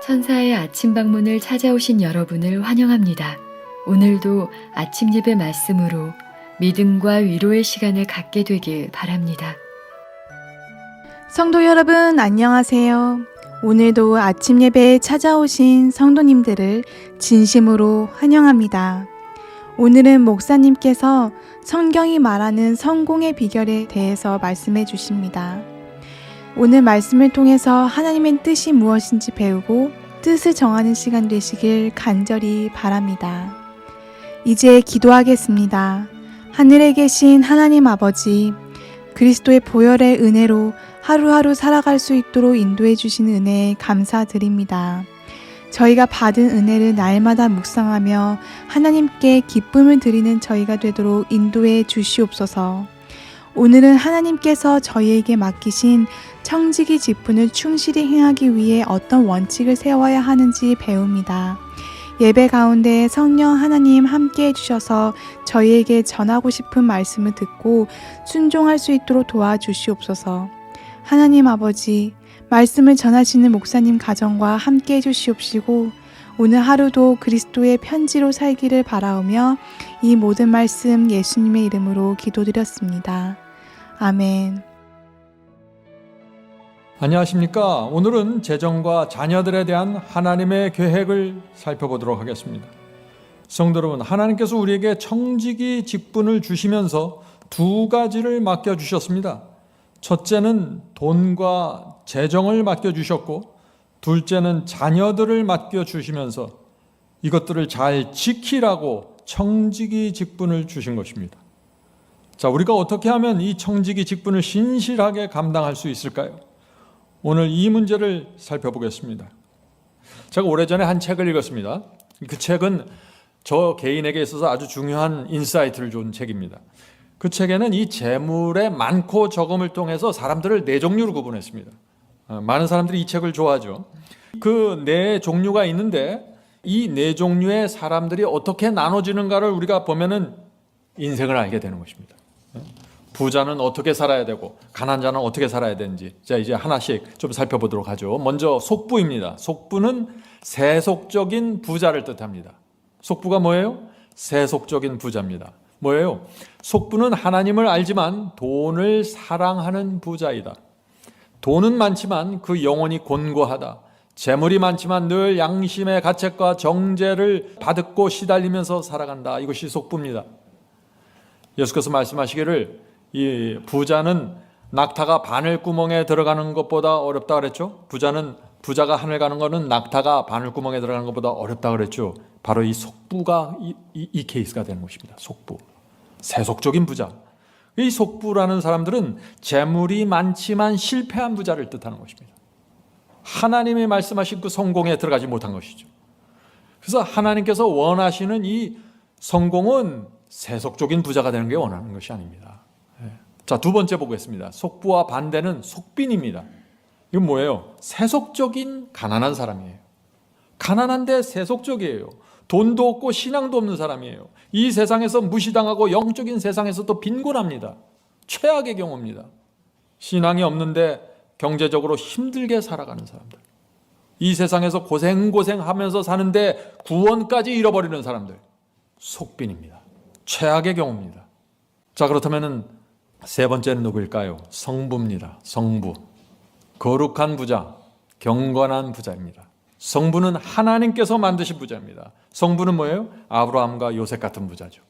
천사의 아침 방문을 찾아오신 여러분을 환영합니다. 오늘도 아침 예배 말씀으로 믿음과 위로의 시간을 갖게 되길 바랍니다. 성도 여러분 안녕하세요. 오늘도 아침 예배에 찾아오신 성도님들을 진심으로 환영합니다. 오늘은 목사님께서 성경이 말하는 성공의 비결에 대해서 말씀해 주십니다. 오늘 말씀을 통해서 하나님의 뜻이 무엇인지 배우고 뜻을 정하는 시간 되시길 간절히 바랍니다. 이제 기도하겠습니다. 하늘에 계신 하나님 아버지, 그리스도의 보혈의 은혜로 하루하루 살아갈 수 있도록 인도해 주신 은혜에 감사드립니다. 저희가 받은 은혜를 날마다 묵상하며 하나님께 기쁨을 드리는 저희가 되도록 인도해 주시옵소서. 오늘은 하나님께서 저희에게 맡기신 청지기 직분을 충실히 행하기 위해 어떤 원칙을 세워야 하는지 배웁니다. 예배 가운데 성령 하나님 함께 해주셔서 저희에게 전하고 싶은 말씀을 듣고 순종할 수 있도록 도와주시옵소서. 하나님 아버지, 말씀을 전하시는 목사님 가정과 함께 해주시옵시고 오늘 하루도 그리스도의 편지로 살기를 바라오며 이 모든 말씀 예수님의 이름으로 기도드렸습니다. 아멘. 안녕하십니까? 오늘은 재정과 자녀들에 대한 하나님의 계획을 살펴보도록 하겠습니다. 성도 여러분, 하나님께서 우리에게 청지기 직분을 주시면서 두 가지를 맡겨주셨습니다. 첫째는 돈과 재정을 맡겨주셨고, 둘째는 자녀들을 맡겨주시면서 이것들을 잘 지키라고 청지기 직분을 주신 것입니다. 자, 우리가 어떻게 하면 이 청지기 직분을 신실하게 감당할 수 있을까요? 오늘 이 문제를 살펴보겠습니다. 제가 오래전에 한 책을 읽었습니다. 그 책은 저 개인에게 있어서 아주 중요한 인사이트를 준 책입니다. 그 책에는 이 재물의 많고 적음을 통해서 사람들을 네 종류로 구분했습니다. 많은 사람들이 이 책을 좋아하죠. 그 네 종류가 있는데 이 네 종류의 사람들이 어떻게 나눠지는가를 우리가 보면은 인생을 알게 되는 것입니다. 부자는 어떻게 살아야 되고 가난자는 어떻게 살아야 되는지, 자, 이제 하나씩 좀 살펴보도록 하죠. 먼저 속부입니다. 속부는 세속적인 부자를 뜻합니다. 속부가 뭐예요? 세속적인 부자입니다. 뭐예요? 속부는 하나님을 알지만 돈을 사랑하는 부자이다. 돈은 많지만 그 영혼이 곤고하다. 재물이 많지만 늘 양심의 가책과 정죄를 받고 시달리면서 살아간다. 이것이 속부입니다. 예수께서 말씀하시기를 이 부자는 낙타가 바늘구멍에 들어가는 것보다 어렵다 그랬죠. 부자가 하늘 가는 것은 낙타가 바늘구멍에 들어가는 것보다 어렵다 그랬죠. 바로 이 속부가 이 케이스가 되는 것입니다. 속부, 세속적인 부자. 이 속부라는 사람들은 재물이 많지만 실패한 부자를 뜻하는 것입니다. 하나님이 말씀하신 그 성공에 들어가지 못한 것이죠. 그래서 하나님께서 원하시는 이 성공은 세속적인 부자가 되는 게 원하는 것이 아닙니다. 자, 두 번째 보겠습니다. 속부와 반대는 속빈입니다. 이건 뭐예요? 세속적인 가난한 사람이에요. 가난한데 세속적이에요. 돈도 없고 신앙도 없는 사람이에요. 이 세상에서 무시당하고 영적인 세상에서도 빈곤합니다. 최악의 경우입니다. 신앙이 없는데 경제적으로 힘들게 살아가는 사람들. 이 세상에서 고생하면서 사는데 구원까지 잃어버리는 사람들. 속빈입니다. 최악의 경우입니다. 자, 그렇다면 세 번째는 누구일까요? 성부입니다. 성부. 거룩한 부자, 경건한 부자입니다. 성부는 하나님께서 만드신 부자입니다. 성부는 뭐예요? 아브라함과 요셉 같은 부자죠.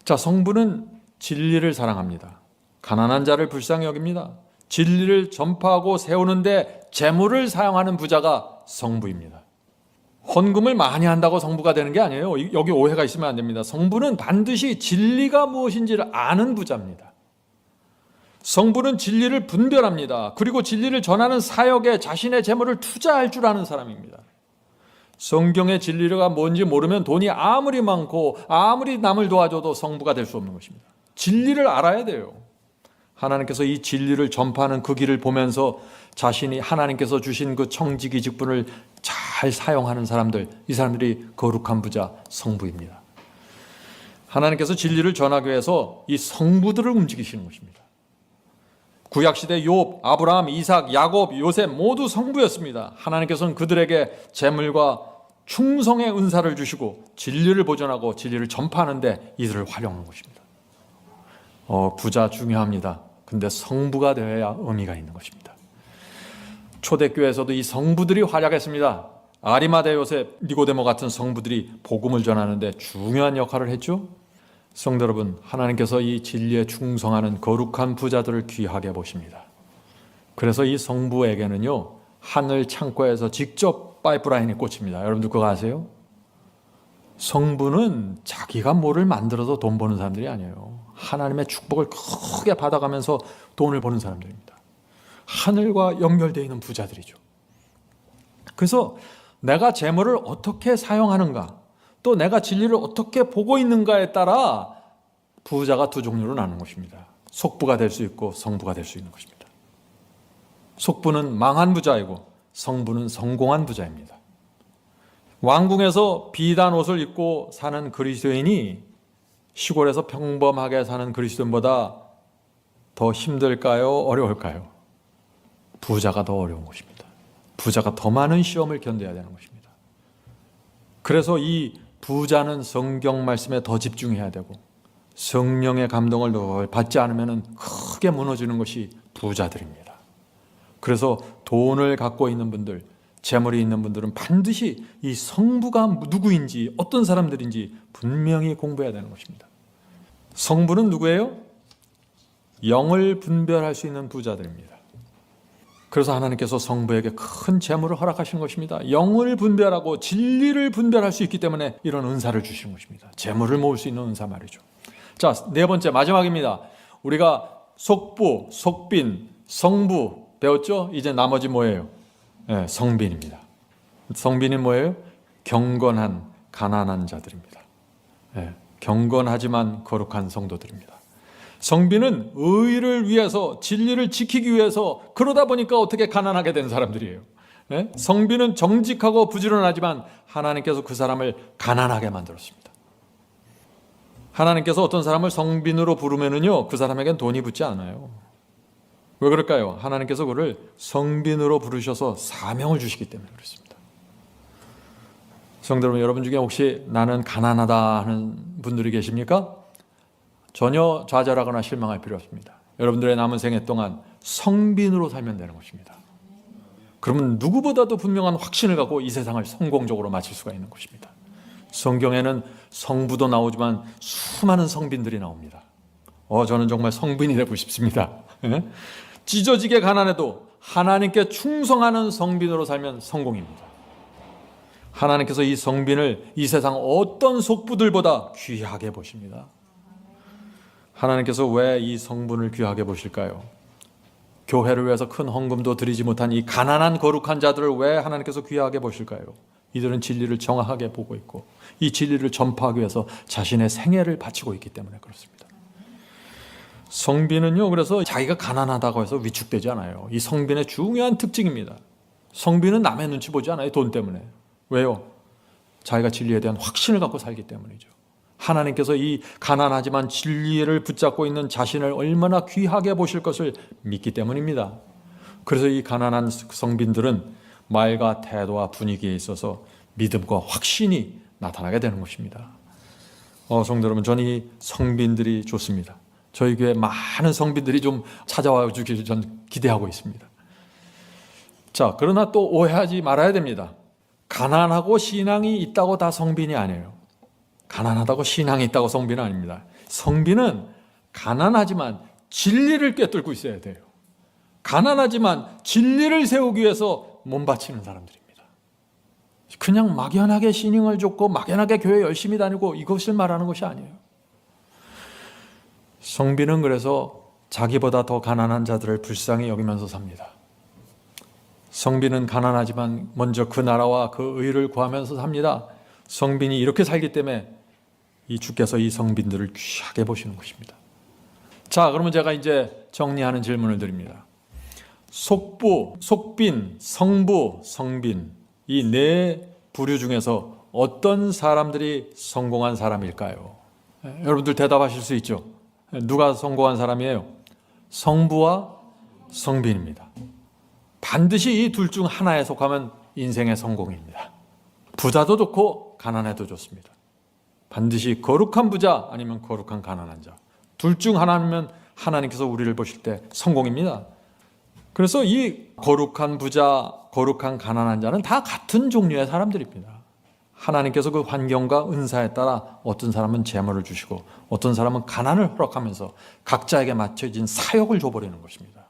자, 성부는 진리를 사랑합니다. 가난한 자를 불쌍히 여깁니다. 진리를 전파하고 세우는데 재물을 사용하는 부자가 성부입니다. 헌금을 많이 한다고 성부가 되는 게 아니에요. 여기 오해가 있으면 안 됩니다. 성부는 반드시 진리가 무엇인지를 아는 부자입니다. 성부는 진리를 분별합니다. 그리고 진리를 전하는 사역에 자신의 재물을 투자할 줄 아는 사람입니다. 성경의 진리가 뭔지 모르면 돈이 아무리 많고 아무리 남을 도와줘도 성부가 될 수 없는 것입니다. 진리를 알아야 돼요. 하나님께서 이 진리를 전파하는 그 길을 보면서 자신이 하나님께서 주신 그 청지기 직분을 잘 사용하는 사람들, 이 사람들이 거룩한 부자, 성부입니다. 하나님께서 진리를 전하기 위해서 이 성부들을 움직이시는 것입니다. 구약시대 욥, 아브라함, 이삭, 야곱, 요셉 모두 성부였습니다. 하나님께서는 그들에게 재물과 충성의 은사를 주시고 진리를 보존하고 진리를 전파하는 데 이들을 활용한 것입니다. 부자 중요합니다. 근데 성부가 되어야 의미가 있는 것입니다. 초대교회에서도 이 성부들이 활약했습니다. 아리마대 요셉, 니고데모 같은 성부들이 복음을 전하는데 중요한 역할을 했죠. 성도 여러분, 하나님께서 이 진리에 충성하는 거룩한 부자들을 귀하게 보십니다. 그래서 이 성부에게는요, 하늘 창고에서 직접 파이프라인이 꽂힙니다. 여러분들 그거 아세요? 성부는 자기가 뭐를 만들어서 돈 버는 사람들이 아니에요. 하나님의 축복을 크게 받아가면서 돈을 버는 사람들입니다. 하늘과 연결되어 있는 부자들이죠. 그래서 내가 재물을 어떻게 사용하는가, 또 내가 진리를 어떻게 보고 있는가에 따라 부자가 두 종류로 나누는 것입니다. 속부가 될 수 있고 성부가 될 수 있는 것입니다. 속부는 망한 부자이고 성부는 성공한 부자입니다. 왕궁에서 비단 옷을 입고 사는 그리스도인이 시골에서 평범하게 사는 그리스도인보다 더 힘들까요? 어려울까요? 부자가 더 어려운 것입니다. 부자가 더 많은 시험을 견뎌야 되는 것입니다. 그래서 이 부자는 성경 말씀에 더 집중해야 되고 성령의 감동을 늘 받지 않으면 크게 무너지는 것이 부자들입니다. 그래서 돈을 갖고 있는 분들, 재물이 있는 분들은 반드시 이 성부가 누구인지, 어떤 사람들인지 분명히 공부해야 되는 것입니다. 성부는 누구예요? 영을 분별할 수 있는 부자들입니다. 그래서 하나님께서 성부에게 큰 재물을 허락하신 것입니다. 영을 분별하고 진리를 분별할 수 있기 때문에 이런 은사를 주신 것입니다. 재물을 모을 수 있는 은사 말이죠. 자, 네 번째 마지막입니다. 우리가 속부, 속빈, 성부 배웠죠? 이제 나머지 뭐예요? 네, 성빈입니다. 성빈이 뭐예요? 경건한 가난한 자들입니다. 네, 경건하지만 거룩한 성도들입니다. 성빈은 의를 위해서, 진리를 지키기 위해서, 그러다 보니까 어떻게 가난하게 된 사람들이에요. 네? 성빈은 정직하고 부지런하지만 하나님께서 그 사람을 가난하게 만들었습니다. 하나님께서 어떤 사람을 성빈으로 부르면은요, 그 사람에겐 돈이 붙지 않아요. 왜 그럴까요? 하나님께서 그를 성빈으로 부르셔서 사명을 주시기 때문에 그렇습니다. 성도 여러분 중에 혹시 나는 가난하다 하는 분들이 계십니까? 전혀 좌절하거나 실망할 필요 없습니다. 여러분들의 남은 생애 동안 성빈으로 살면 되는 것입니다. 그러면 누구보다도 분명한 확신을 갖고 이 세상을 성공적으로 마칠 수가 있는 것입니다. 성경에는 성부도 나오지만 수많은 성빈들이 나옵니다. 저는 정말 성빈이 되고 싶습니다. 찢어지게 가난해도 하나님께 충성하는 성빈으로 살면 성공입니다. 하나님께서 이 성빈을 이 세상 어떤 속부들보다 귀하게 보십니다. 하나님께서 왜 이 성분을 귀하게 보실까요? 교회를 위해서 큰 헌금도 드리지 못한 이 가난한 거룩한 자들을 왜 하나님께서 귀하게 보실까요? 이들은 진리를 정확하게 보고 있고 이 진리를 전파하기 위해서 자신의 생애를 바치고 있기 때문에 그렇습니다. 성빈은요, 그래서 자기가 가난하다고 해서 위축되지 않아요. 이 성빈의 중요한 특징입니다. 성빈은 남의 눈치 보지 않아요. 돈 때문에. 왜요? 자기가 진리에 대한 확신을 갖고 살기 때문이죠. 하나님께서 이 가난하지만 진리를 붙잡고 있는 자신을 얼마나 귀하게 보실 것을 믿기 때문입니다. 그래서 이 가난한 성빈들은 말과 태도와 분위기에 있어서 믿음과 확신이 나타나게 되는 것입니다. 성도 여러분, 저는 이 성빈들이 좋습니다. 저희 교회 많은 성빈들이 좀 찾아와 주길 전 기대하고 있습니다. 자, 그러나 또 오해하지 말아야 됩니다. 가난하고 신앙이 있다고 다 성빈이 아니에요. 가난하다고 신앙이 있다고 성빈은 아닙니다. 성빈은 가난하지만 진리를 꿰뚫고 있어야 돼요. 가난하지만 진리를 세우기 위해서 몸 바치는 사람들입니다. 그냥 막연하게 신앙을 줬고 막연하게 교회 열심히 다니고 이것을 말하는 것이 아니에요. 성빈은 그래서 자기보다 더 가난한 자들을 불쌍히 여기면서 삽니다. 성빈은 가난하지만 먼저 그 나라와 그 의를 구하면서 삽니다. 성빈이 이렇게 살기 때문에 이 주께서 이 성빈들을 귀하게 보시는 것입니다. 자, 그러면 제가 이제 정리하는 질문을 드립니다. 속부, 속빈, 성부, 성빈, 이 네 부류 중에서 어떤 사람들이 성공한 사람일까요? 여러분들 대답하실 수 있죠? 누가 성공한 사람이에요? 성부와 성빈입니다. 반드시 이 둘 중 하나에 속하면 인생의 성공입니다. 부자도 좋고 가난해도 좋습니다. 반드시 거룩한 부자 아니면 거룩한 가난한 자, 둘 중 하나면 하나님께서 우리를 보실 때 성공입니다. 그래서 이 거룩한 부자, 거룩한 가난한 자는 다 같은 종류의 사람들입니다. 하나님께서 그 환경과 은사에 따라 어떤 사람은 재물을 주시고 어떤 사람은 가난을 허락하면서 각자에게 맞춰진 사역을 줘버리는 것입니다.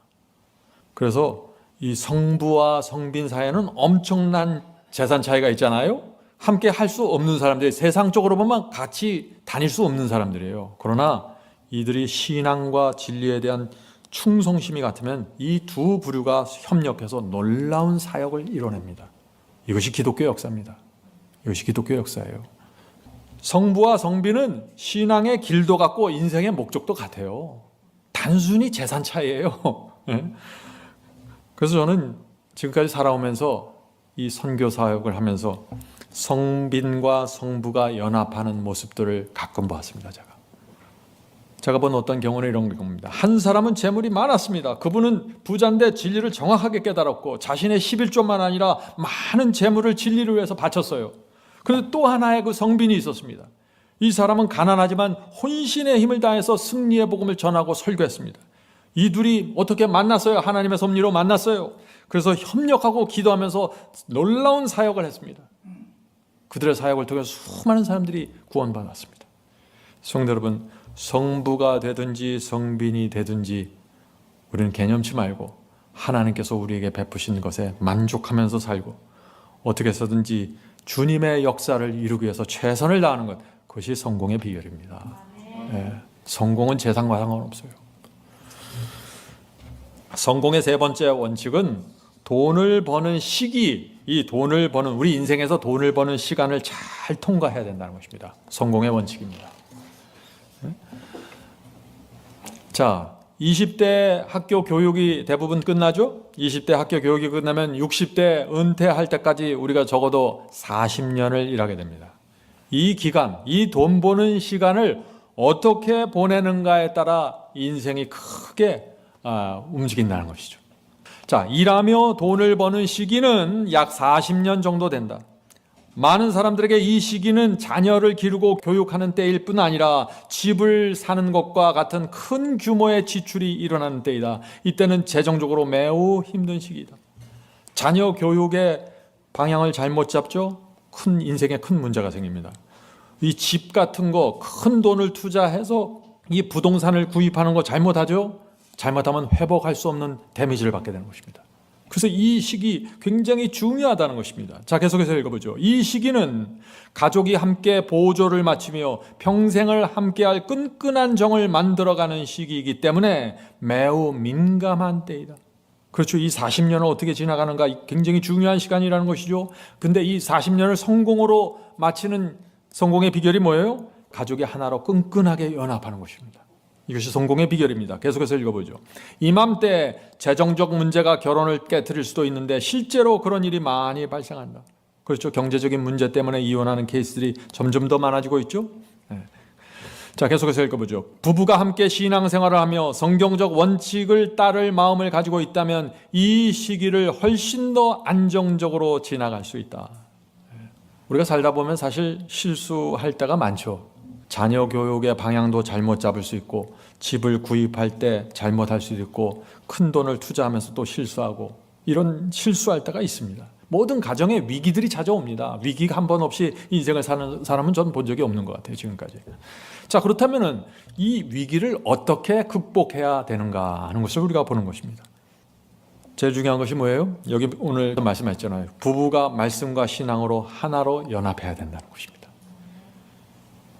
그래서 이 성부와 성빈 사이에는 엄청난 재산 차이가 있잖아요. 함께 할 수 없는 사람들이, 세상적으로 보면 같이 다닐 수 없는 사람들이에요. 그러나 이들이 신앙과 진리에 대한 충성심이 같으면 이 두 부류가 협력해서 놀라운 사역을 이뤄냅니다. 이것이 기독교 역사입니다. 이것이 기독교 역사예요. 성부와 성빈은 신앙의 길도 같고 인생의 목적도 같아요. 단순히 재산 차이예요. 그래서 저는 지금까지 살아오면서 이 선교 사역을 하면서 성빈과 성부가 연합하는 모습들을 가끔 봤습니다. 제가 본 어떤 경우는 이런 겁니다. 한 사람은 재물이 많았습니다. 그분은 부자인데 진리를 정확하게 깨달았고 자신의 11조만 아니라 많은 재물을 진리를 위해서 바쳤어요. 그런데 또 하나의 그 성빈이 있었습니다. 이 사람은 가난하지만 혼신의 힘을 다해서 승리의 복음을 전하고 설교했습니다. 이 둘이 어떻게 만났어요? 하나님의 섭리로 만났어요. 그래서 협력하고 기도하면서 놀라운 사역을 했습니다. 그들의 사역을 통해 수많은 사람들이 구원받았습니다. 성도 여러분, 성부가 되든지 성빈이 되든지 우리는 개념치 말고 하나님께서 우리에게 베푸신 것에 만족하면서 살고 어떻게 해서든지 주님의 역사를 이루기 위해서 최선을 다하는 것, 그것이 성공의 비결입니다. 네, 성공은 재산과 상관없어요. 성공의 세 번째 원칙은 돈을 버는 시기, 이 돈을 버는, 우리 인생에서 돈을 버는 시간을 잘 통과해야 된다는 것입니다. 성공의 원칙입니다. 자, 20대 학교 교육이 대부분 끝나죠? 20대 학교 교육이 끝나면 60대 은퇴할 때까지 우리가 적어도 40년을 일하게 됩니다. 이 기간, 이 돈 버는 시간을 어떻게 보내는가에 따라 인생이 크게 움직인다는 것이죠. 자, 일하며 돈을 버는 시기는 약 40년 정도 된다. 많은 사람들에게 이 시기는 자녀를 기르고 교육하는 때일 뿐 아니라 집을 사는 것과 같은 큰 규모의 지출이 일어나는 때이다. 이때는 재정적으로 매우 힘든 시기이다. 자녀 교육의 방향을 잘못 잡죠? 인생에 큰 문제가 생깁니다. 이 집 같은 거 큰 돈을 투자해서 이 부동산을 구입하는 거 잘못하죠? 잘못하면 회복할 수 없는 데미지를 받게 되는 것입니다. 그래서 이 시기 굉장히 중요하다는 것입니다. 자, 계속해서 읽어보죠. 이 시기는 가족이 함께 보조를 마치며 평생을 함께할 끈끈한 정을 만들어가는 시기이기 때문에 매우 민감한 때이다. 그렇죠. 이 40년을 어떻게 지나가는가 굉장히 중요한 시간이라는 것이죠. 근데 이 40년을 성공으로 마치는 성공의 비결이 뭐예요? 가족이 하나로 끈끈하게 연합하는 것입니다. 이것이 성공의 비결입니다. 계속해서 읽어보죠. 이맘때 재정적 문제가 결혼을 깨트릴 수도 있는데 실제로 그런 일이 많이 발생한다. 그렇죠. 경제적인 문제 때문에 이혼하는 케이스들이 점점 더 많아지고 있죠. 네. 자, 계속해서 읽어보죠. 부부가 함께 신앙생활을 하며 성경적 원칙을 따를 마음을 가지고 있다면 이 시기를 훨씬 더 안정적으로 지나갈 수 있다. 우리가 살다 보면 사실 실수할 때가 많죠. 자녀 교육의 방향도 잘못 잡을 수 있고 집을 구입할 때 잘못할 수도 있고 큰 돈을 투자하면서 또 실수하고 이런 실수할 때가 있습니다. 모든 가정에 위기들이 찾아옵니다. 위기가 한 번 없이 인생을 사는 사람은 저는 본 적이 없는 것 같아요. 지금까지. 자, 그렇다면 이 위기를 어떻게 극복해야 되는가 하는 것을 우리가 보는 것입니다. 제일 중요한 것이 뭐예요? 여기 오늘 말씀하셨잖아요. 부부가 말씀과 신앙으로 하나로 연합해야 된다는 것입니다.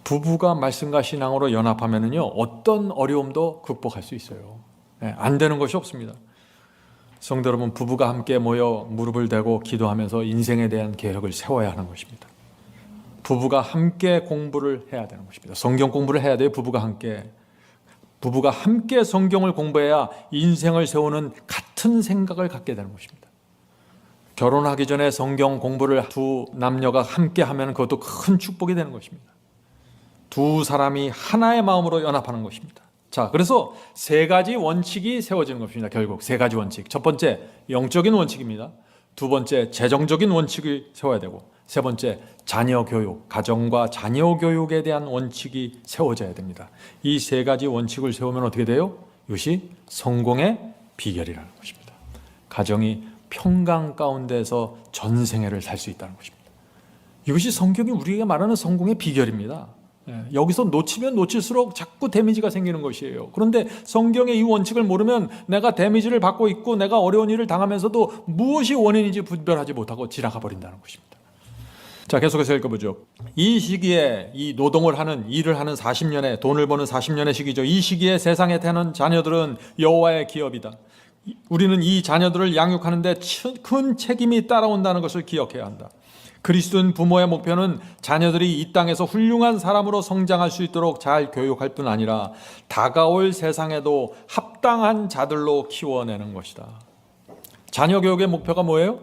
부부가 말씀과 신앙으로 연합하면은요, 어떤 어려움도 극복할 수 있어요. 안 되는 것이 없습니다. 성도 여러분, 부부가 함께 모여 무릎을 대고 기도하면서 인생에 대한 계획을 세워야 하는 것입니다. 부부가 함께 공부를 해야 되는 것입니다. 성경 공부를 해야 돼요. 부부가 함께 성경을 공부해야 인생을 세우는 같은 생각을 갖게 되는 것입니다. 결혼하기 전에 성경 공부를 두 남녀가 함께 하면 그것도 큰 축복이 되는 것입니다. 두 사람이 하나의 마음으로 연합하는 것입니다. 자, 그래서 세 가지 원칙이 세워지는 것입니다. 결국 세 가지 원칙. 첫 번째, 영적인 원칙입니다. 두 번째, 재정적인 원칙을 세워야 되고, 세 번째, 자녀 교육, 가정과 자녀 교육에 대한 원칙이 세워져야 됩니다. 이 세 가지 원칙을 세우면 어떻게 돼요? 이것이 성공의 비결이라는 것입니다. 가정이 평강 가운데서 전생애를 살 수 있다는 것입니다. 이것이 성경이 우리에게 말하는 성공의 비결입니다. 여기서 놓치면 놓칠수록 자꾸 데미지가 생기는 것이에요. 그런데 성경의 이 원칙을 모르면 내가 데미지를 받고 있고 내가 어려운 일을 당하면서도 무엇이 원인인지 분별하지 못하고 지나가 버린다는 것입니다. 자, 계속해서 읽어보죠. 이 시기에 이 노동을 하는, 일을 하는 40년에, 돈을 버는 40년의 시기죠. 이 시기에 세상에 태어난 자녀들은 여호와의 기업이다. 우리는 이 자녀들을 양육하는데 큰 책임이 따라온다는 것을 기억해야 한다. 그리스도인 부모의 목표는 자녀들이 이 땅에서 훌륭한 사람으로 성장할 수 있도록 잘 교육할 뿐 아니라 다가올 세상에도 합당한 자들로 키워내는 것이다. 자녀 교육의 목표가 뭐예요?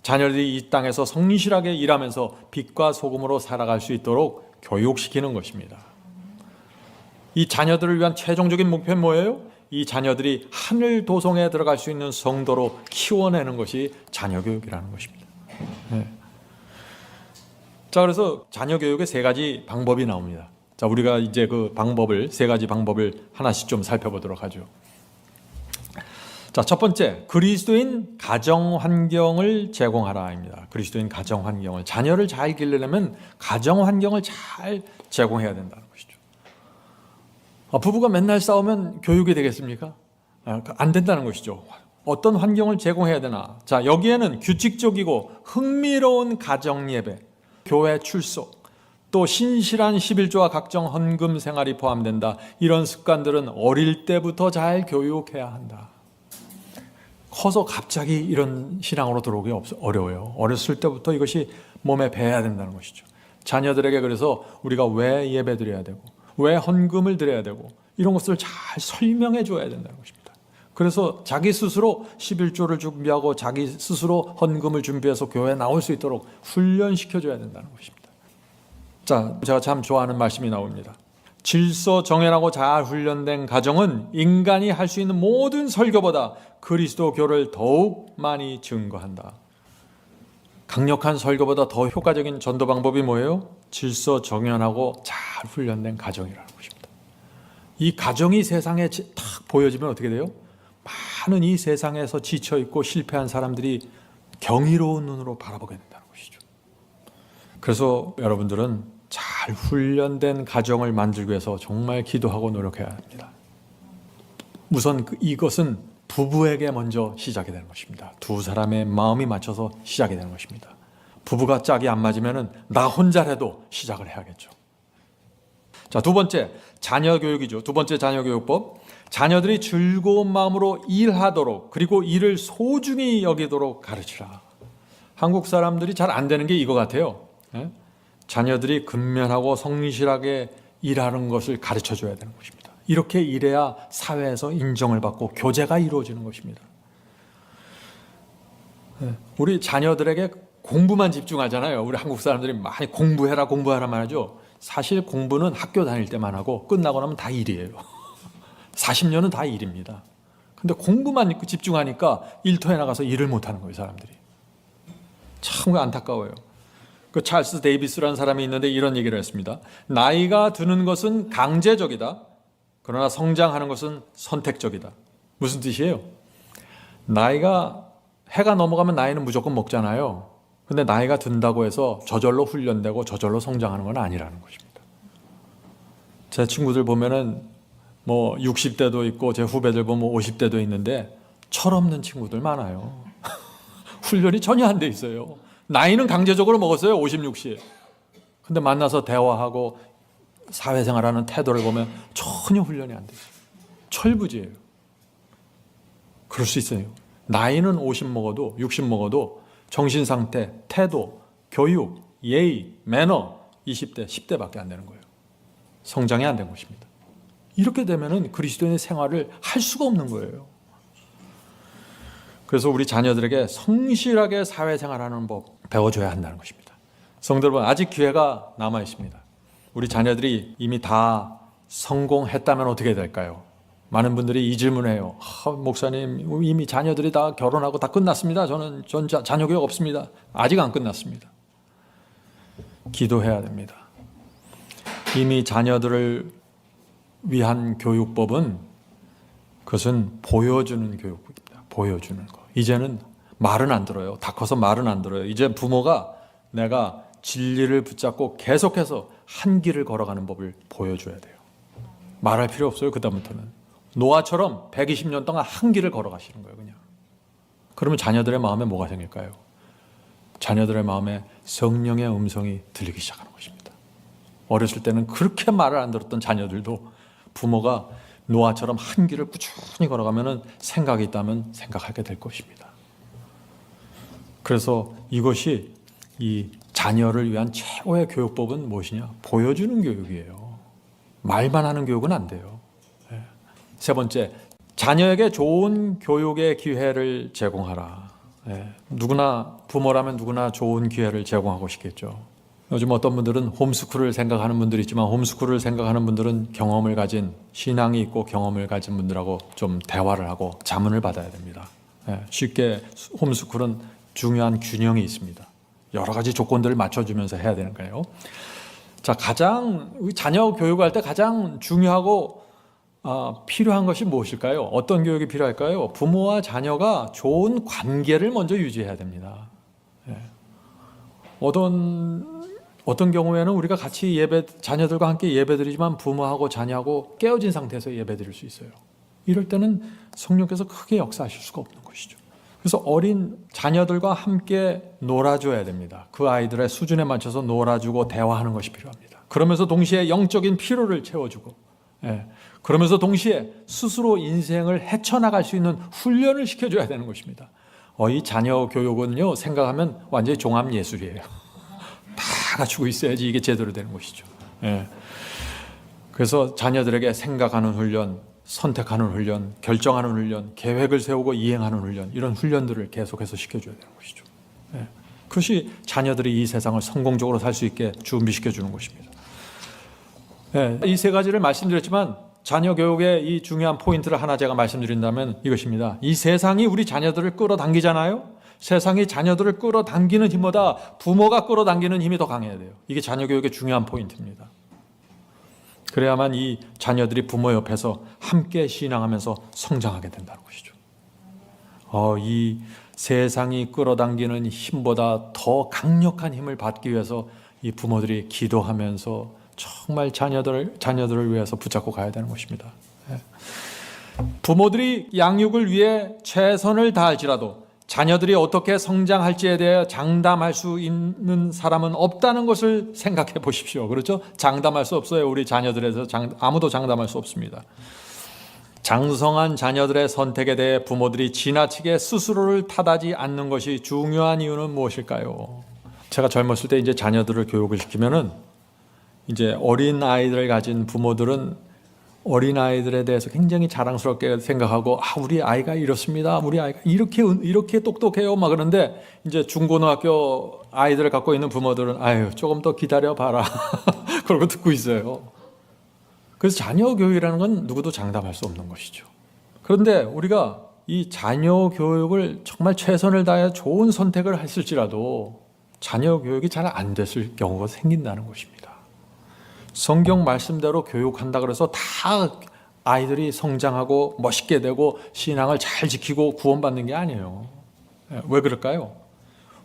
자녀들이 이 땅에서 성실하게 일하면서 빛과 소금으로 살아갈 수 있도록 교육시키는 것입니다. 이 자녀들을 위한 최종적인 목표는 뭐예요? 이 자녀들이 하늘 도성에 들어갈 수 있는 성도로 키워내는 것이 자녀 교육이라는 것입니다. 네. 자, 그래서 자녀 교육의 세 가지 방법이 나옵니다. 자, 우리가 이제 그 방법을, 세 가지 방법을 하나씩 좀 살펴보도록 하죠. 자, 첫 번째, 그리스도인 가정 환경을 제공하라입니다. 그리스도인 가정 환경을, 자녀를 잘 기르려면 가정 환경을 잘 제공해야 된다는 것이죠. 부부가 맨날 싸우면 교육이 되겠습니까? 안 된다는 것이죠. 어떤 환경을 제공해야 되나? 자, 여기에는 규칙적이고 흥미로운 가정 예배, 교회 출석, 또 신실한 11조와 각종 헌금 생활이 포함된다. 이런 습관들은 어릴 때부터 잘 교육해야 한다. 커서 갑자기 이런 신앙으로 들어오기 어려워요. 어렸을 때부터 이것이 몸에 배야 된다는 것이죠. 자녀들에게 그래서 우리가 왜 예배 드려야 되고 왜 헌금을 드려야 되고 이런 것을 잘 설명해 줘야 된다는 것입니다. 그래서 자기 스스로 11조를 준비하고 자기 스스로 헌금을 준비해서 교회에 나올 수 있도록 훈련시켜줘야 된다는 것입니다. 자, 제가 참 좋아하는 말씀이 나옵니다. 질서 정연하고 잘 훈련된 가정은 인간이 할 수 있는 모든 설교보다 그리스도교를 더욱 많이 증거한다. 강력한 설교보다 더 효과적인 전도 방법이 뭐예요? 질서 정연하고 잘 훈련된 가정이라는 것입니다. 이 가정이 세상에 딱 보여지면 어떻게 돼요? 많은 이 세상에서 지쳐있고 실패한 사람들이 경이로운 눈으로 바라보게 된다는 것이죠. 그래서 여러분들은 잘 훈련된 가정을 만들기 위해서 정말 기도하고 노력해야 합니다. 우선 이것은 부부에게 먼저 시작이 되는 것입니다. 두 사람의 마음이 맞춰서 시작이 되는 것입니다. 부부가 짝이 안 맞으면 나 혼자라도 시작을 해야겠죠. 자, 두 번째, 자녀 교육이죠. 두 번째 자녀 교육법. 자녀들이 즐거운 마음으로 일하도록, 그리고 일을 소중히 여기도록 가르치라. 한국 사람들이 잘 안 되는 게 이거 같아요. 자녀들이 근면하고 성실하게 일하는 것을 가르쳐 줘야 되는 것입니다. 이렇게 일해야 사회에서 인정을 받고 교제가 이루어지는 것입니다. 우리 자녀들에게 공부만 집중하잖아요. 우리 한국 사람들이 많이 공부해라 말하죠. 사실 공부는 학교 다닐 때만 하고 끝나고 나면 다 일이에요. 40년은 다 일입니다. 근데 공부만 집중하니까 일터에 나가서 일을 못하는 거예요, 사람들이. 참 안타까워요. 그 찰스 데이비스라는 사람이 있는데 이런 얘기를 했습니다. 나이가 드는 것은 강제적이다. 그러나 성장하는 것은 선택적이다. 무슨 뜻이에요? 해가 넘어가면 나이는 무조건 먹잖아요. 근데 나이가 든다고 해서 저절로 훈련되고 저절로 성장하는 건 아니라는 것입니다. 제 친구들 보면은 60대도 있고 제 후배들 보면 50대도 있는데 철없는 친구들 많아요. 훈련이 전혀 안 돼 있어요. 나이는 강제적으로 먹었어요. 50, 60. 근데 만나서 대화하고 사회생활하는 태도를 보면 전혀 훈련이 안 돼 있어요. 철부지예요. 그럴 수 있어요. 나이는 50 먹어도 60 먹어도 정신상태, 태도, 교육, 예의, 매너 20대, 10대밖에 안 되는 거예요. 성장이 안 된 것입니다. 이렇게 되면은 그리스도인의 생활을 할 수가 없는 거예요. 그래서 우리 자녀들에게 성실하게 사회생활하는 법 배워줘야 한다는 것입니다. 성도 여러분, 아직 기회가 남아 있습니다. 우리 자녀들이 이미 다 성공했다면 어떻게 될까요? 많은 분들이 이 질문을 해요. 목사님, 이미 자녀들이 다 결혼하고 다 끝났습니다. 전 자녀 교육 없습니다. 아직 안 끝났습니다. 기도해야 됩니다. 이미 자녀들을 위한 교육법은 그것은 보여주는 교육입니다. 보여주는 거. 이제는 말은 안 들어요. 다 커서 말은 안 들어요. 이제 부모가 내가 진리를 붙잡고 계속해서 한 길을 걸어가는 법을 보여줘야 돼요. 말할 필요 없어요. 그다음부터는. 노아처럼 120년 동안 한 길을 걸어가시는 거예요. 그냥. 그러면 자녀들의 마음에 뭐가 생길까요? 자녀들의 마음에 성령의 음성이 들리기 시작하는 것입니다. 어렸을 때는 그렇게 말을 안 들었던 자녀들도 부모가 노아처럼 한 길을 꾸준히 걸어가면 생각이 있다면 생각하게 될 것입니다. 그래서 이것이 이 자녀를 위한 최고의 교육법은 무엇이냐? 보여주는 교육이에요. 말만 하는 교육은 안 돼요. 세 번째, 자녀에게 좋은 교육의 기회를 제공하라. 누구나 부모라면 누구나 좋은 기회를 제공하고 싶겠죠. 요즘 어떤 분들은 홈스쿨을 생각하는 분들이 있지만 홈스쿨을 생각하는 분들은 경험을 가진, 신앙이 있고 경험을 가진 분들하고 좀 대화를 하고 자문을 받아야 됩니다. 쉽게 홈스쿨은 중요한 균형이 있습니다. 여러 가지 조건들을 맞춰주면서 해야 되는 거예요. 자, 가장 자녀 교육할 때 가장 중요하고 필요한 것이 무엇일까요? 어떤 교육이 필요할까요? 부모와 자녀가 좋은 관계를 먼저 유지해야 됩니다. 어떤 경우에는 우리가 같이 자녀들과 함께 예배드리지만 부모하고 자녀하고 깨어진 상태에서 예배드릴 수 있어요. 이럴 때는 성령께서 크게 역사하실 수가 없는 것이죠. 그래서 어린 자녀들과 함께 놀아줘야 됩니다. 그 아이들의 수준에 맞춰서 놀아주고 대화하는 것이 필요합니다. 그러면서 동시에 영적인 피로를 채워주고, 그러면서 동시에 스스로 인생을 헤쳐나갈 수 있는 훈련을 시켜줘야 되는 것입니다. 이 자녀 교육은요, 생각하면 완전히 종합예술이에요. 다 갖추고 있어야지 이게 제대로 되는 것이죠. 그래서 자녀들에게 생각하는 훈련, 선택하는 훈련, 결정하는 훈련, 계획을 세우고 이행하는 훈련, 이런 훈련들을 계속해서 시켜줘야 되는 것이죠. 그것이 자녀들이 이 세상을 성공적으로 살 수 있게 준비시켜주는 것입니다. 이 세 가지를 말씀드렸지만 자녀 교육의 이 중요한 포인트를 하나 제가 말씀드린다면 이것입니다. 이 세상이 우리 자녀들을 끌어당기잖아요. 세상이 자녀들을 끌어당기는 힘보다 부모가 끌어당기는 힘이 더 강해야 돼요. 이게 자녀 교육의 중요한 포인트입니다. 그래야만 이 자녀들이 부모 옆에서 함께 신앙하면서 성장하게 된다는 것이죠. 이 세상이 끌어당기는 힘보다 더 강력한 힘을 받기 위해서 이 부모들이 기도하면서 정말 자녀들을 위해서 붙잡고 가야 되는 것입니다. 부모들이 양육을 위해 최선을 다할지라도 자녀들이 어떻게 성장할지에 대해 장담할 수 있는 사람은 없다는 것을 생각해 보십시오. 그렇죠? 장담할 수 없어요. 우리 자녀들에서 아무도 장담할 수 없습니다. 장성한 자녀들의 선택에 대해 부모들이 지나치게 스스로를 탓하지 않는 것이 중요한 이유는 무엇일까요? 제가 젊었을 때 이제 자녀들을 교육을 시키면은 이제 어린 아이들을 가진 부모들은 어린 아이들에 대해서 굉장히 자랑스럽게 생각하고 우리 아이가 이렇습니다. 우리 아이가 이렇게 똑똑해요. 막 그런데 이제 중고등학교 아이들을 갖고 있는 부모들은 조금 더 기다려 봐라. 그러고 듣고 있어요. 그래서 자녀 교육이라는 건 누구도 장담할 수 없는 것이죠. 그런데 우리가 이 자녀 교육을 정말 최선을 다해 좋은 선택을 했을지라도 자녀 교육이 잘 안 됐을 경우가 생긴다는 것입니다. 성경 말씀대로 교육한다 그래서 다 아이들이 성장하고 멋있게 되고 신앙을 잘 지키고 구원받는 게 아니에요. 왜 그럴까요?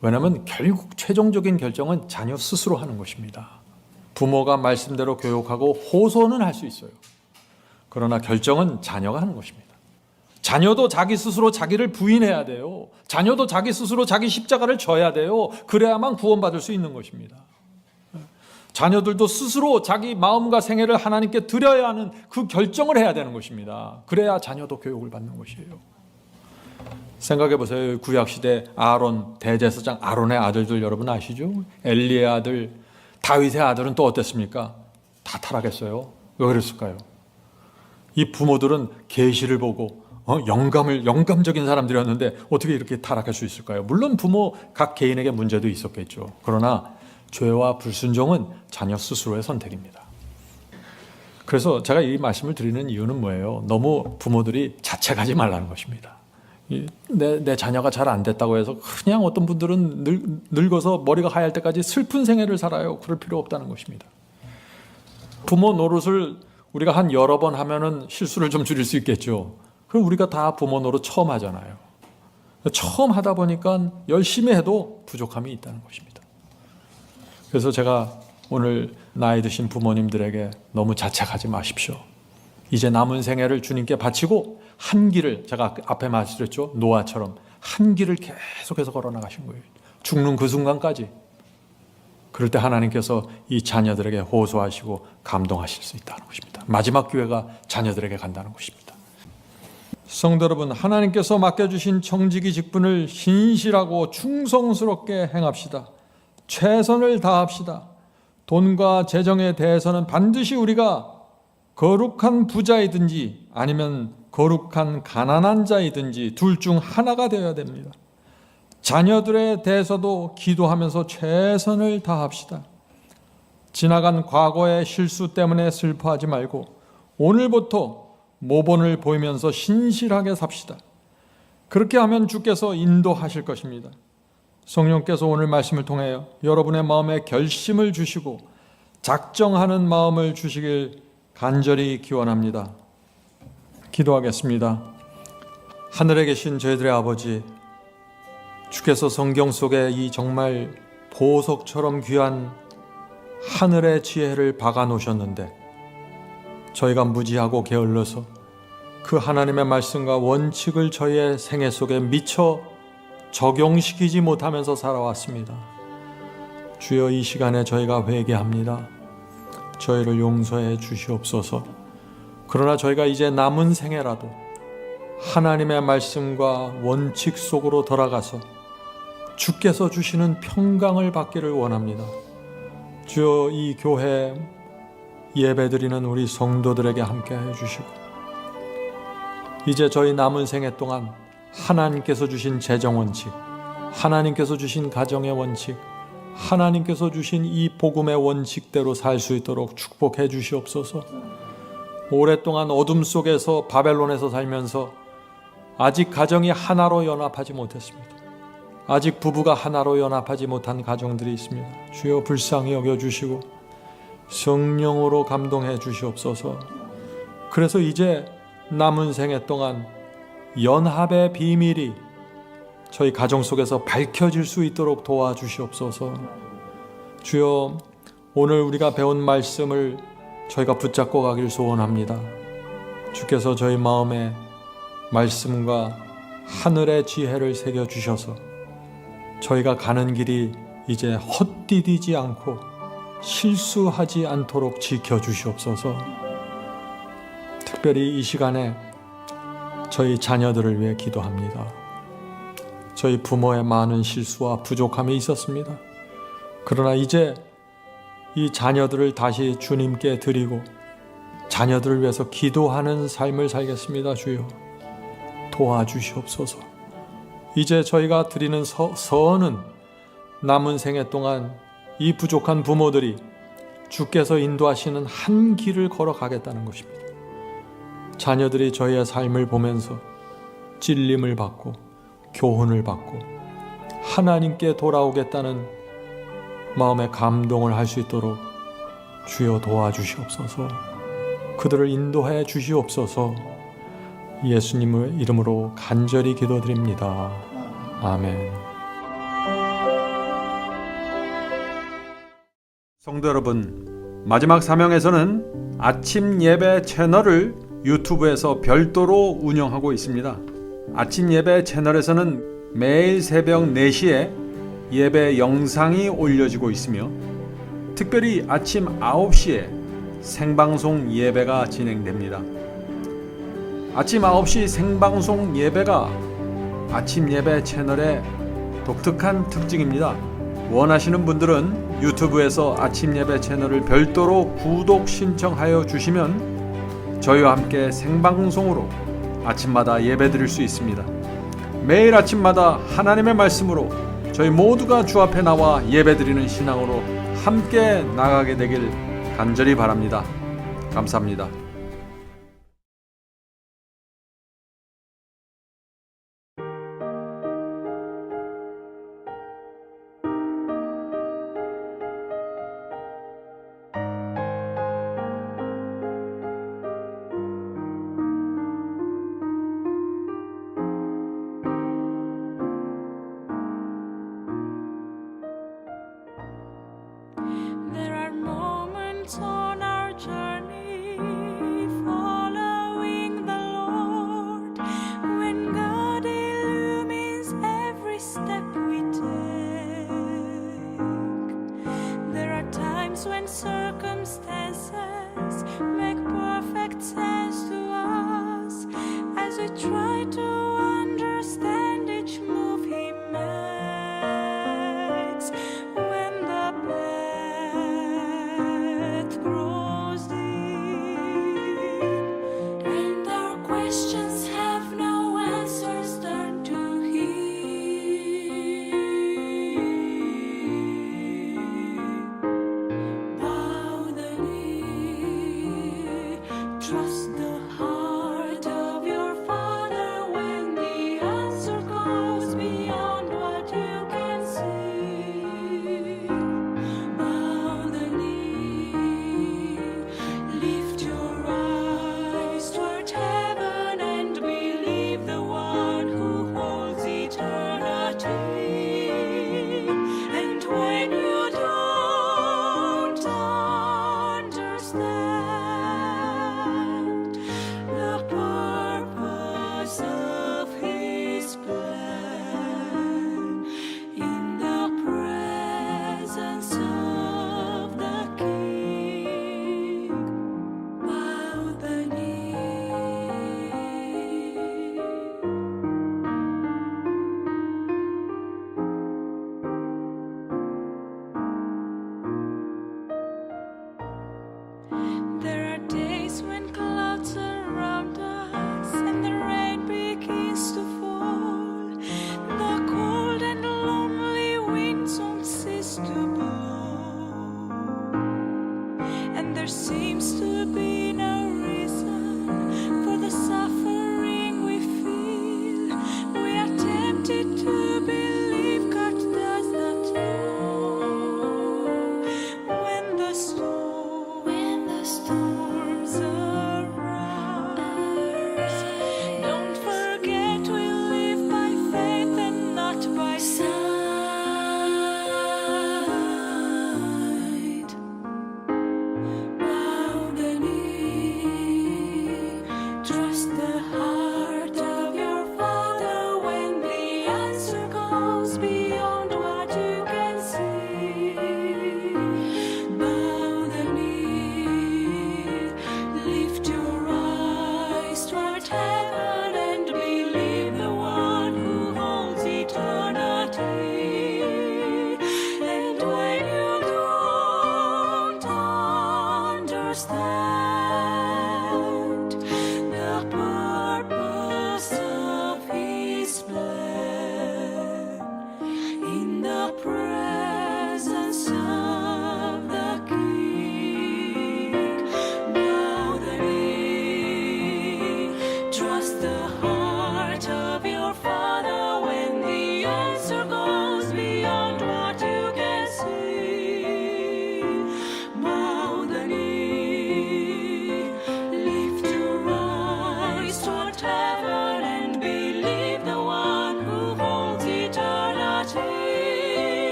왜냐하면 결국 최종적인 결정은 자녀 스스로 하는 것입니다. 부모가 말씀대로 교육하고 호소는 할 수 있어요. 그러나 결정은 자녀가 하는 것입니다. 자녀도 자기 스스로 자기를 부인해야 돼요. 자녀도 자기 스스로 자기 십자가를 져야 돼요. 그래야만 구원받을 수 있는 것입니다. 자녀들도 스스로 자기 마음과 생애를 하나님께 드려야 하는 그 결정을 해야 되는 것입니다. 그래야 자녀도 교육을 받는 것이에요. 생각해 보세요. 구약시대 아론, 대제사장 아론의 아들들 여러분 아시죠? 엘리의 아들, 다윗의 아들은 또 어땠습니까? 다 타락했어요. 왜 그랬을까요? 이 부모들은 계시를 보고 영감적인 사람들이었는데 어떻게 이렇게 타락할 수 있을까요? 물론 부모 각 개인에게 문제도 있었겠죠. 그러나 죄와 불순종은 자녀 스스로의 선택입니다. 그래서 제가 이 말씀을 드리는 이유는 뭐예요? 너무 부모들이 자책하지 말라는 것입니다. 내 자녀가 잘 안 됐다고 해서 그냥 어떤 분들은 늙어서 머리가 하얄 때까지 슬픈 생애를 살아요. 그럴 필요 없다는 것입니다. 부모 노릇을 우리가 한 여러 번 하면은 실수를 좀 줄일 수 있겠죠. 그럼 우리가 다 부모 노릇 처음 하잖아요. 처음 하다 보니까 열심히 해도 부족함이 있다는 것입니다. 그래서 제가 오늘 나이 드신 부모님들에게 너무 자책하지 마십시오. 이제 남은 생애를 주님께 바치고 한 길을, 제가 앞에 말씀드렸죠, 노아처럼 한 길을 계속해서 걸어 나가신 거예요. 죽는 그 순간까지. 그럴 때 하나님께서 이 자녀들에게 호소하시고 감동하실 수 있다는 것입니다. 마지막 기회가 자녀들에게 간다는 것입니다. 성도 여러분, 하나님께서 맡겨주신 청지기 직분을 신실하고 충성스럽게 행합시다. 최선을 다합시다. 돈과 재정에 대해서는 반드시 우리가 거룩한 부자이든지 아니면 거룩한 가난한 자이든지 둘 중 하나가 되어야 됩니다. 자녀들에 대해서도 기도하면서 최선을 다합시다. 지나간 과거의 실수 때문에 슬퍼하지 말고 오늘부터 모본을 보이면서 신실하게 삽시다. 그렇게 하면 주께서 인도하실 것입니다. 성령께서 오늘 말씀을 통해 여러분의 마음에 결심을 주시고 작정하는 마음을 주시길 간절히 기원합니다. 기도하겠습니다. 하늘에 계신 저희들의 아버지, 주께서 성경 속에 이 정말 보석처럼 귀한 하늘의 지혜를 박아 놓으셨는데 저희가 무지하고 게을러서 그 하나님의 말씀과 원칙을 저희의 생애 속에 미처 적용시키지 못하면서 살아왔습니다. 주여, 이 시간에 저희가 회개합니다. 저희를 용서해 주시옵소서. 그러나 저희가 이제 남은 생애라도 하나님의 말씀과 원칙 속으로 돌아가서 주께서 주시는 평강을 받기를 원합니다. 주여, 이 교회 예배드리는 우리 성도들에게 함께 해주시고 이제 저희 남은 생애 동안 하나님께서 주신 재정 원칙, 하나님께서 주신 가정의 원칙, 하나님께서 주신 이 복음의 원칙대로 살 수 있도록 축복해 주시옵소서. 오랫동안 어둠 속에서 바벨론에서 살면서 아직 가정이 하나로 연합하지 못했습니다. 아직 부부가 하나로 연합하지 못한 가정들이 있습니다. 주여, 불쌍히 여겨주시고 성령으로 감동해 주시옵소서. 그래서 이제 남은 생애 동안 연합의 비밀이 저희 가정 속에서 밝혀질 수 있도록 도와주시옵소서. 주여, 오늘 우리가 배운 말씀을 저희가 붙잡고 가길 소원합니다. 주께서 저희 마음에 말씀과 하늘의 지혜를 새겨주셔서 저희가 가는 길이 이제 헛디디지 않고 실수하지 않도록 지켜주시옵소서. 특별히 이 시간에 저희 자녀들을 위해 기도합니다. 저희 부모의 많은 실수와 부족함이 있었습니다. 그러나 이제 이 자녀들을 다시 주님께 드리고 자녀들을 위해서 기도하는 삶을 살겠습니다. 주여, 도와주시옵소서. 이제 저희가 드리는 서원은 남은 생애 동안 이 부족한 부모들이 주께서 인도하시는 한 길을 걸어가겠다는 것입니다. 자녀들이 저희의 삶을 보면서 찔림을 받고 교훈을 받고 하나님께 돌아오겠다는 마음의 감동을 할 수 있도록 주여 도와주시옵소서. 그들을 인도해 주시옵소서. 예수님의 이름으로 간절히 기도드립니다. 아멘. 성도 여러분, 마지막 사명에서는 아침 예배 채널을 유튜브에서 별도로 운영하고 있습니다. 아침 예배 채널에서는 매일 새벽 4시에 예배 영상이 올려지고 있으며 특별히 아침 9시에 생방송 예배가 진행됩니다. 아침 9시 생방송 예배가 아침 예배 채널의 독특한 특징입니다. 원하시는 분들은 유튜브에서 아침 예배 채널을 별도로 구독 신청하여 주시면 저희와 함께 생방송으로 아침마다 예배드릴 수 있습니다. 매일 아침마다 하나님의 말씀으로 저희 모두가 주 앞에 나와 예배드리는 신앙으로 함께 나가게 되길 간절히 바랍니다. 감사합니다. There are moments on our journey following the Lord when God illumines every step we take. There are times when circumstances